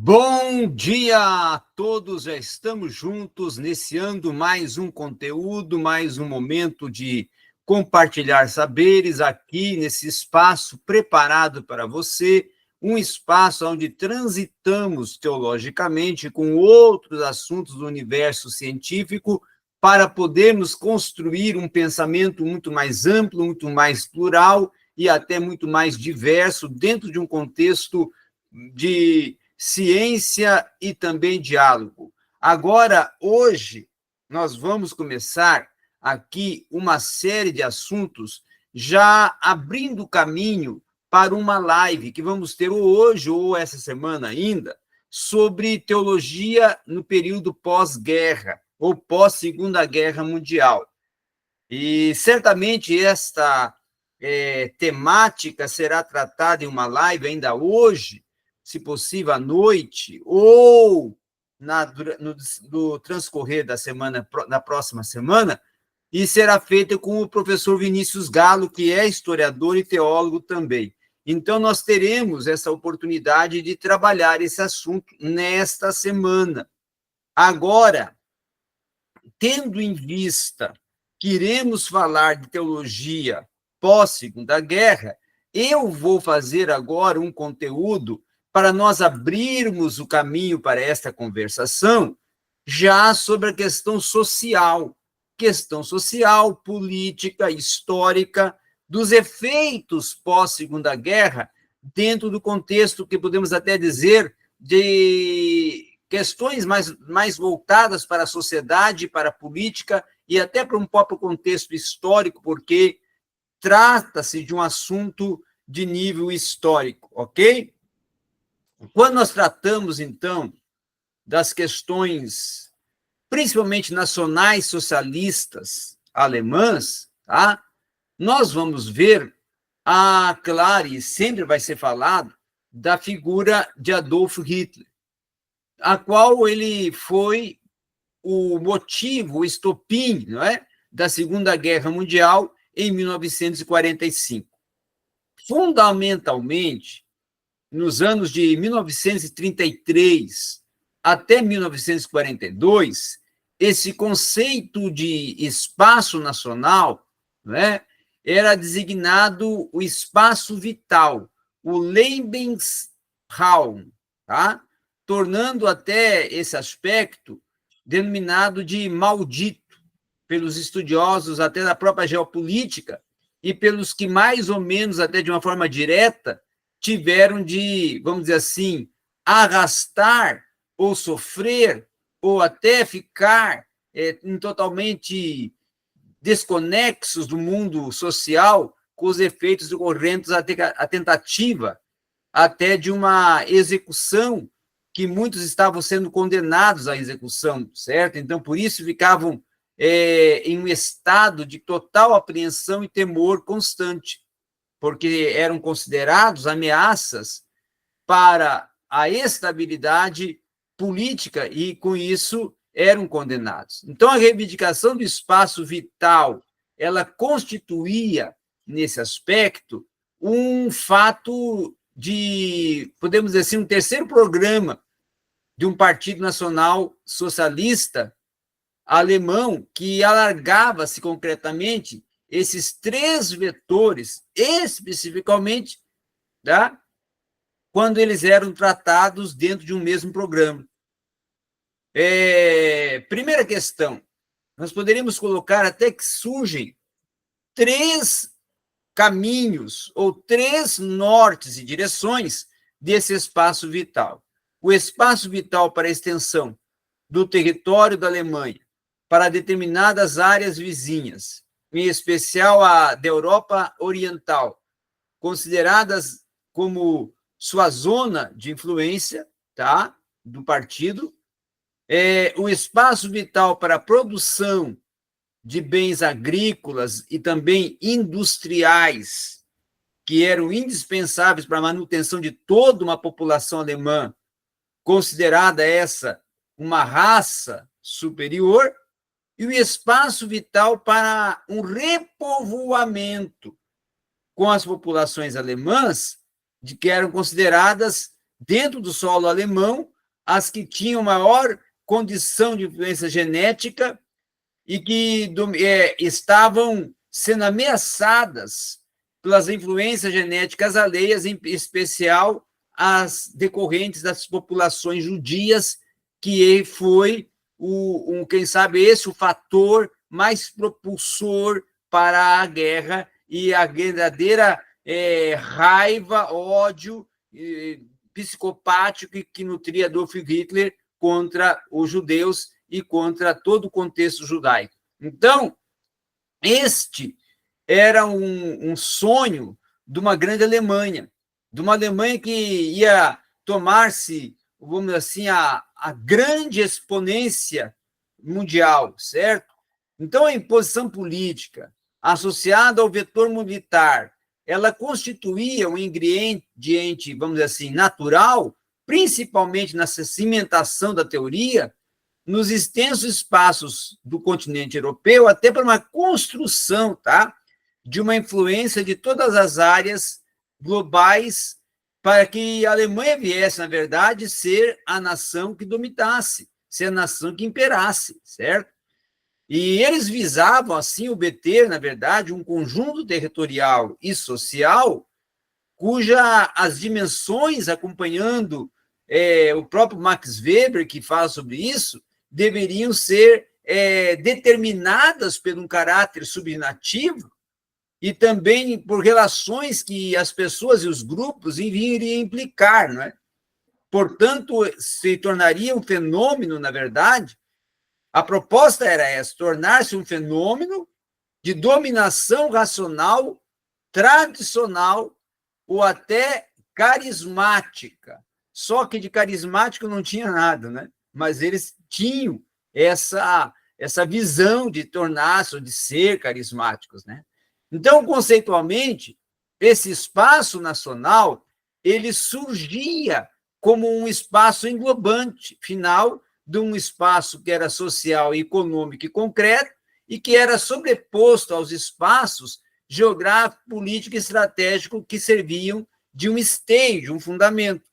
Bom dia a todos, já estamos juntos, iniciando mais um conteúdo, mais um momento de compartilhar saberes aqui nesse espaço preparado para você, um espaço onde transitamos teologicamente com outros assuntos do universo científico para podermos construir um pensamento muito mais amplo, muito mais plural e até muito mais diverso dentro de um contexto de ciência e também diálogo. Agora, hoje, nós vamos começar aqui uma série de assuntos, já abrindo caminho para uma live que vamos ter hoje ou essa semana ainda, sobre teologia no período pós-guerra, ou pós-Segunda Guerra Mundial. E certamente esta temática será tratada em uma live ainda hoje, se possível, à noite, ou no transcorrer da próxima semana, e será feita com o professor Vinícius Galo, que é historiador e teólogo também. Então, nós teremos essa oportunidade de trabalhar esse assunto nesta semana. Agora, tendo em vista que iremos falar de teologia pós-Segunda Guerra, eu vou fazer agora um conteúdo para nós abrirmos o caminho para esta conversação, já sobre a questão social, política, histórica, dos efeitos pós-Segunda Guerra, dentro do contexto que podemos até dizer de questões mais voltadas para a sociedade, para a política e até para um próprio contexto histórico, porque trata-se de um assunto de nível histórico, ok? Quando nós tratamos, então, das questões, principalmente nacionais socialistas alemãs, tá? Nós vamos ver, claro, e sempre vai ser falado, da figura de Adolf Hitler, a qual ele foi o motivo, o estopim, não é, da Segunda Guerra Mundial em 1945. Fundamentalmente, nos anos de 1933 até 1942, esse conceito de espaço nacional, não é, era designado o espaço vital, o Lebensraum, tá? Tornando até esse aspecto denominado de maldito pelos estudiosos até da própria geopolítica e pelos que mais ou menos, até de uma forma direta, tiveram de, vamos dizer assim, arrastar ou sofrer ou até ficar totalmente desconexos do mundo social com os efeitos decorrentes à tentativa até de uma execução que muitos estavam sendo condenados à execução, certo? Então, por isso, ficavam em um estado de total apreensão e temor constante, porque eram considerados ameaças para a estabilidade política e, com isso, eram condenados. Então, a reivindicação do espaço vital, ela constituía, nesse aspecto, um fato de, podemos dizer assim, um terceiro programa de um partido nacional socialista alemão que alargava-se concretamente esses três vetores, especificamente, tá? Quando eles eram tratados dentro de um mesmo programa. Primeira questão, nós poderíamos colocar até que surgem três caminhos ou três nortes e direções desse espaço vital. O espaço vital para a extensão do território da Alemanha para determinadas áreas vizinhas, em especial a da Europa Oriental, consideradas como sua zona de influência, tá, do partido, o espaço vital para a produção de bens agrícolas e também industriais, que eram indispensáveis para a manutenção de toda uma população alemã, considerada essa uma raça superior, e o espaço vital para um repovoamento com as populações alemãs, que eram consideradas, dentro do solo alemão, as que tinham maior condição de influência genética e que estavam sendo ameaçadas pelas influências genéticas alheias, em especial as decorrentes das populações judias, que foi, quem sabe, esse o fator mais propulsor para a guerra e a verdadeira raiva, ódio psicopático que nutria Adolf Hitler contra os judeus e contra todo o contexto judaico. Então, este era um sonho de uma grande Alemanha, de uma Alemanha que ia tomar-se, vamos dizer assim, a grande exponência mundial, certo? Então, a imposição política associada ao vetor militar, ela constituía um ingrediente, vamos dizer assim, natural, principalmente na cimentação da teoria, nos extensos espaços do continente europeu, até para uma construção, tá, de uma influência de todas as áreas globais, para que a Alemanha viesse, na verdade, ser a nação que dominasse, ser a nação que imperasse, certo? E eles visavam, assim, obter, na verdade, um conjunto territorial e social cuja as dimensões, acompanhando o próprio Max Weber, que fala sobre isso, deveriam ser determinadas por um caráter subjetivo e também por relações que as pessoas e os grupos iriam implicar, não é? Portanto, se tornaria um fenômeno, na verdade, a proposta era essa, tornar-se um fenômeno de dominação racional, tradicional ou até carismática. Só que de carismático não tinha nada, né? Mas eles tinham essa visão de tornar-se ou de ser carismáticos, né? Então, conceitualmente, esse espaço nacional, ele surgia como um espaço englobante, final, de um espaço que era social, econômico e concreto, e que era sobreposto aos espaços geográfico, político e estratégico que serviam de um esteio, um fundamento.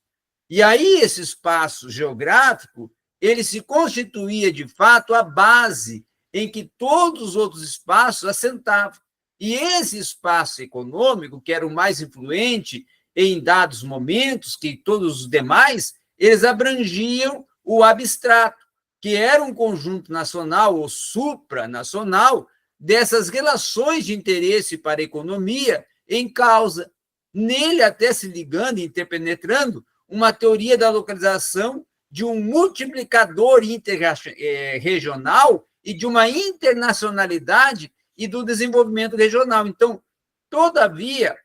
E aí, esse espaço geográfico, ele se constituía, de fato, a base em que todos os outros espaços assentavam. E esse espaço econômico, que era o mais influente em dados momentos, que todos os demais, eles abrangiam o abstrato, que era um conjunto nacional ou supranacional dessas relações de interesse para a economia em causa. Nele, até se ligando e interpenetrando uma teoria da localização de um multiplicador interregional e de uma internacionalidade e do desenvolvimento regional. Então, todavia,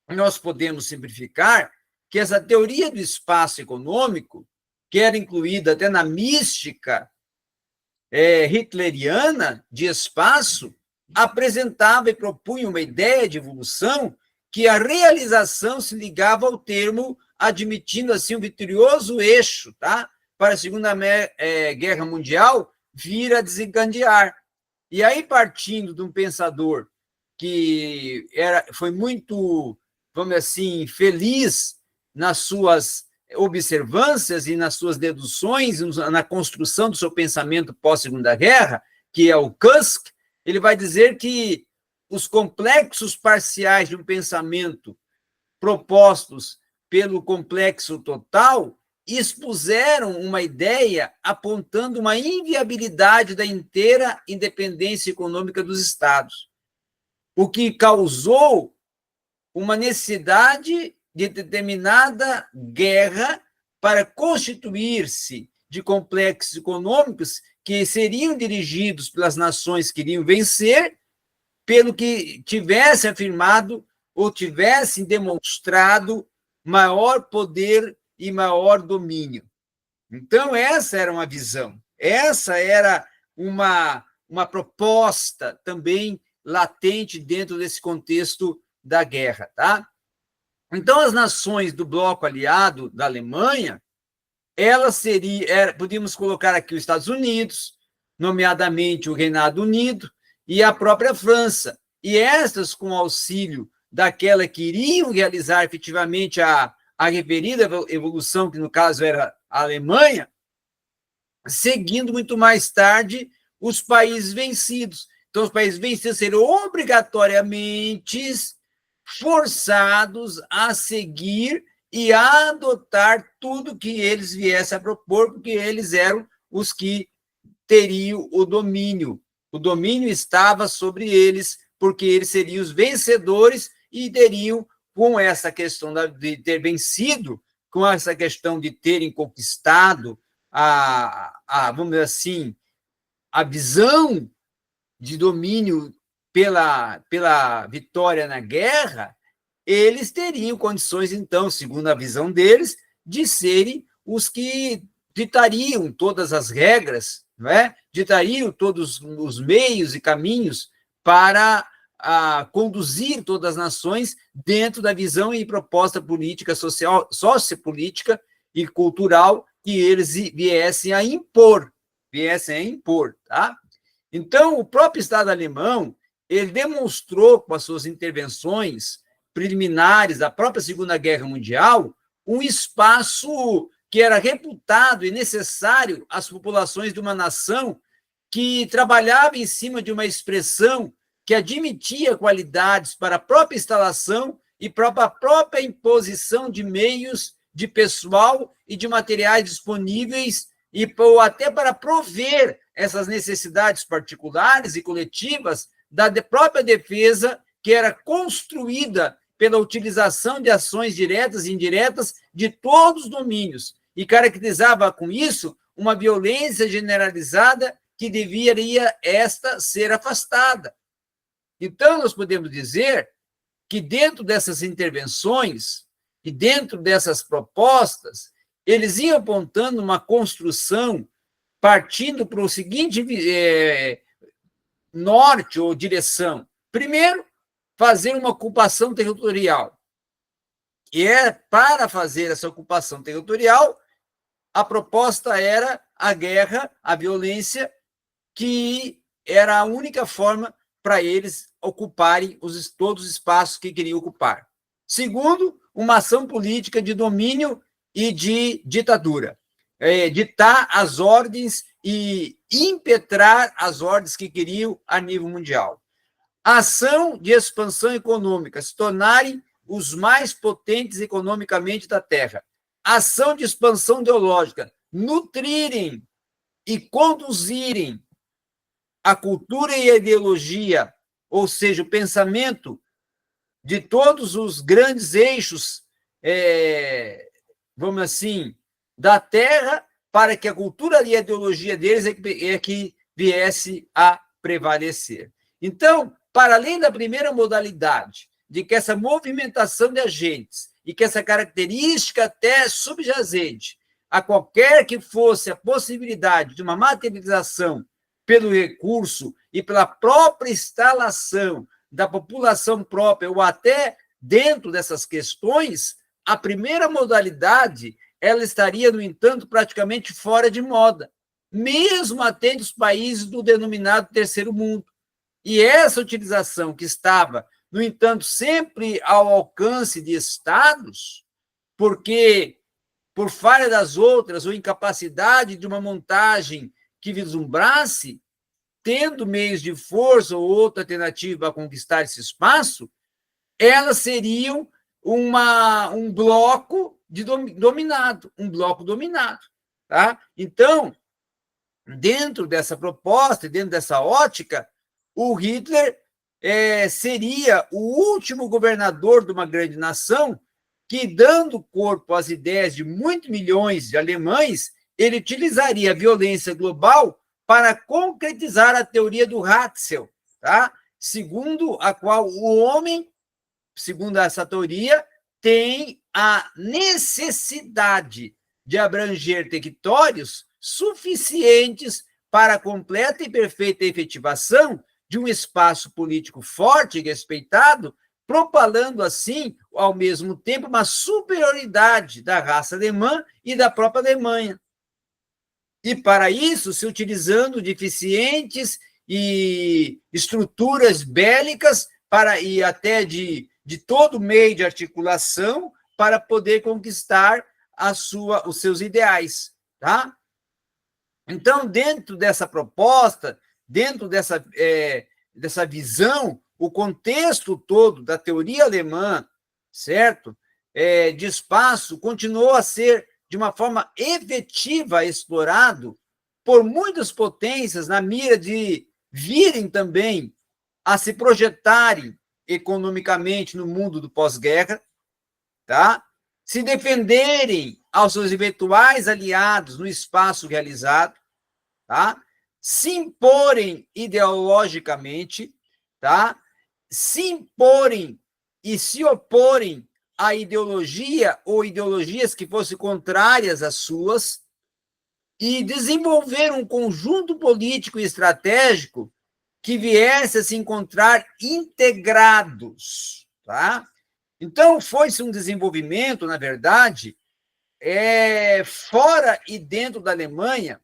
nós podemos simplificar que essa teoria do espaço econômico, que era incluída até na mística hitleriana de espaço, apresentava e propunha uma ideia de evolução que a realização se ligava ao termo, admitindo assim um vitorioso eixo, tá? Para a Segunda Guerra Mundial vir a desencadear. E aí, partindo de um pensador que foi muito, vamos dizer assim, feliz nas suas observâncias e nas suas deduções, na construção do seu pensamento pós-Segunda Guerra, que é o Kusk, ele vai dizer que os complexos parciais de um pensamento propostos pelo complexo total expuseram uma ideia apontando uma inviabilidade da inteira independência econômica dos Estados, o que causou uma necessidade de determinada guerra para constituir-se de complexos econômicos que seriam dirigidos pelas nações que iriam vencer, pelo que tivessem afirmado ou tivessem demonstrado maior poder e maior domínio. Então, essa era uma visão, essa era uma proposta também latente dentro desse contexto da guerra, tá? Então, as nações do bloco aliado da Alemanha, elas podíamos colocar aqui os Estados Unidos, nomeadamente o Reino Unido, e a própria França, e estas com auxílio daquela que iriam realizar efetivamente a referida evolução, que no caso era a Alemanha, seguindo muito mais tarde os países vencidos. Então, os países vencidos seriam obrigatoriamente forçados a seguir e a adotar tudo que eles viessem a propor, porque eles eram os que teriam o domínio. O domínio estava sobre eles, porque eles seriam os vencedores e teriam, com essa questão de ter vencido, com essa questão de terem conquistado vamos dizer assim, a visão de domínio pela vitória na guerra, eles teriam condições, então, segundo a visão deles, de serem os que ditariam todas as regras, não é? Ditariam todos os meios e caminhos para conduzir todas as nações dentro da visão e proposta política, social, sociopolítica e cultural que eles viessem a impor, tá? Então, o próprio Estado alemão, ele demonstrou com as suas intervenções preliminares da própria Segunda Guerra Mundial um espaço que era reputado e necessário às populações de uma nação que trabalhava em cima de uma expressão que admitia qualidades para a própria instalação e para a própria imposição de meios, de pessoal e de materiais disponíveis, ou até para prover essas necessidades particulares e coletivas da própria defesa, que era construída pela utilização de ações diretas e indiretas de todos os domínios, e caracterizava com isso uma violência generalizada que deveria esta ser afastada. Então, nós podemos dizer que dentro dessas intervenções e dentro dessas propostas, eles iam apontando uma construção partindo para o seguinte norte ou direção. Primeiro, fazer uma ocupação territorial. E para fazer essa ocupação territorial, a proposta era a guerra, a violência, que era a única forma para eles ocuparem todos os espaços que queriam ocupar. Segundo, uma ação política de domínio e de ditadura. Ditar as ordens e impetrar as ordens que queriam a nível mundial. Ação de expansão econômica, se tornarem os mais potentes economicamente da Terra. Ação de expansão ideológica, nutrirem e conduzirem a cultura e a ideologia, ou seja, o pensamento de todos os grandes eixos, vamos assim, da Terra, para que a cultura e a ideologia deles é que viesse a prevalecer. Então, para além da primeira modalidade, de que essa movimentação de agentes e que essa característica até subjacente a qualquer que fosse a possibilidade de uma materialização pelo recurso e pela própria instalação da população própria, ou até dentro dessas questões, a primeira modalidade ela estaria, no entanto, praticamente fora de moda, mesmo até dos países do denominado terceiro mundo. E essa utilização que estava, no entanto, sempre ao alcance de estados, porque, por falha das outras, ou incapacidade de uma montagem que vislumbrasse, tendo meios de força ou outra alternativa a conquistar esse espaço, elas seriam um bloco dominado, tá? Então, dentro dessa proposta, dentro dessa ótica, o Hitler seria o último governador de uma grande nação que, dando corpo às ideias de muitos milhões de alemães, ele utilizaria a violência global para concretizar a teoria do Ratzel, tá? Segundo a qual o homem, segundo essa teoria, tem a necessidade de abranger territórios suficientes para a completa e perfeita efetivação de um espaço político forte e respeitado, propalando, assim, ao mesmo tempo, uma superioridade da raça alemã e da própria Alemanha. E, para isso, se utilizando de eficientes e estruturas bélicas e até de todo meio de articulação para poder conquistar os seus ideais, tá? Então, dentro dessa proposta, dentro dessa visão, o contexto todo da teoria alemã, certo? De espaço, continuou a ser, de uma forma efetiva, explorado por muitas potências na mira de virem também a se projetarem economicamente no mundo do pós-guerra, tá? Se defenderem aos seus eventuais aliados no espaço realizado, tá? Se imporem ideologicamente, tá? Se imporem e se oporem à ideologia ou ideologias que fossem contrárias às suas e desenvolver um conjunto político e estratégico que viesse a se encontrar integrados, tá? Então, foi-se um desenvolvimento, na verdade, fora e dentro da Alemanha,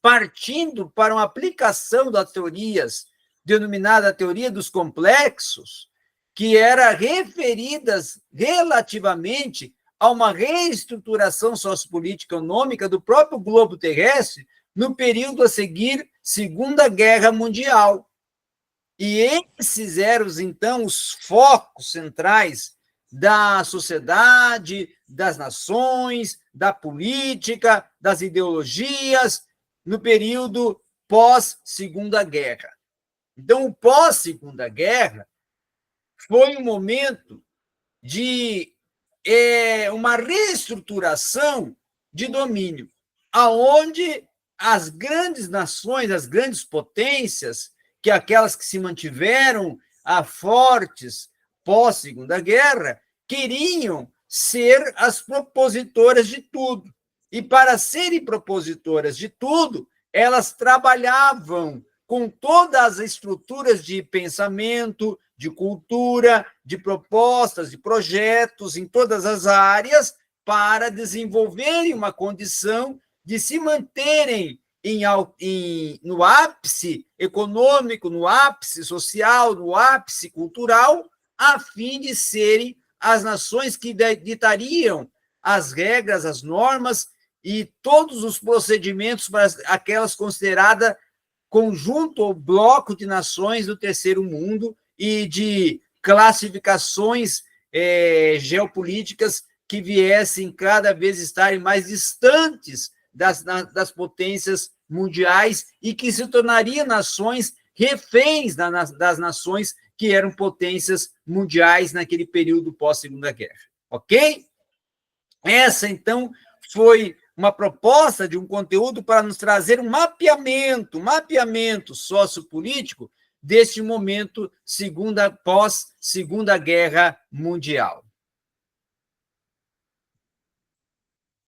partindo para uma aplicação das teorias, denominada teoria dos complexos, que era referidas relativamente a uma reestruturação sociopolítica econômica do próprio globo terrestre no período a seguir Segunda Guerra Mundial. E esses eram, então, os focos centrais da sociedade, das nações, da política, das ideologias, no período pós-Segunda Guerra. Então, o pós-Segunda Guerra foi um momento de uma reestruturação de domínio, aonde as grandes nações, as grandes potências, que aquelas que se mantiveram fortes pós-Segunda Guerra, queriam ser as propositoras de tudo. E, para serem propositoras de tudo, elas trabalhavam com todas as estruturas de pensamento, de cultura, de propostas, de projetos em todas as áreas para desenvolverem uma condição de se manterem no ápice econômico, no ápice social, no ápice cultural, a fim de serem as nações que ditariam as regras, as normas e todos os procedimentos para aquelas consideradas conjunto ou bloco de nações do terceiro mundo e de classificações geopolíticas que viessem cada vez estarem mais distantes das potências mundiais e que se tornariam nações reféns das nações que eram potências mundiais naquele período pós-Segunda Guerra. Ok? Essa, então, foi uma proposta de um conteúdo para nos trazer um mapeamento sociopolítico deste momento pós-Segunda Guerra Mundial.